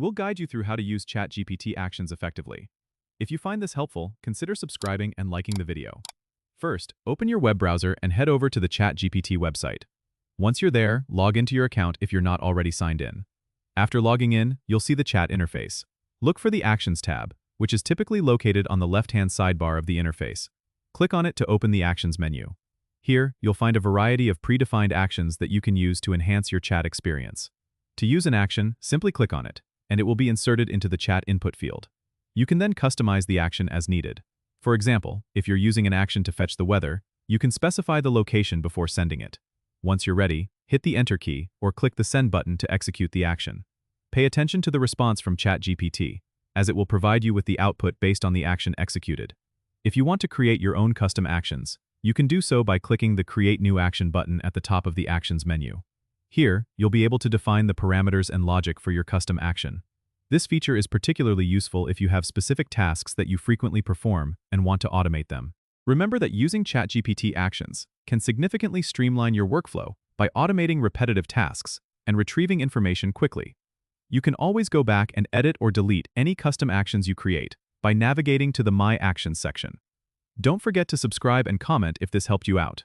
We'll guide you through how to use ChatGPT Actions effectively. If you find this helpful, consider subscribing and liking the video. First, open your web browser and head over to the ChatGPT website. Once you're there, log into your account if you're not already signed in. After logging in, you'll see the chat interface. Look for the Actions tab, which is typically located on the left-hand sidebar of the interface. Click on it to open the Actions menu. Here, you'll find a variety of predefined actions that you can use to enhance your chat experience. To use an action, simply click on it, and it will be inserted into the chat input field. You can then customize the action as needed. For example, if you're using an action to fetch the weather, you can specify the location before sending it. Once you're ready, hit the Enter key or click the Send button to execute the action. Pay attention to the response from ChatGPT, as it will provide you with the output based on the action executed. If you want to create your own custom actions, you can do so by clicking the Create New Action button at the top of the Actions menu. Here, you'll be able to define the parameters and logic for your custom action. This feature is particularly useful if you have specific tasks that you frequently perform and want to automate them. Remember that using ChatGPT Actions can significantly streamline your workflow by automating repetitive tasks and retrieving information quickly. You can always go back and edit or delete any custom actions you create by navigating to the My Actions section. Don't forget to subscribe and comment if this helped you out.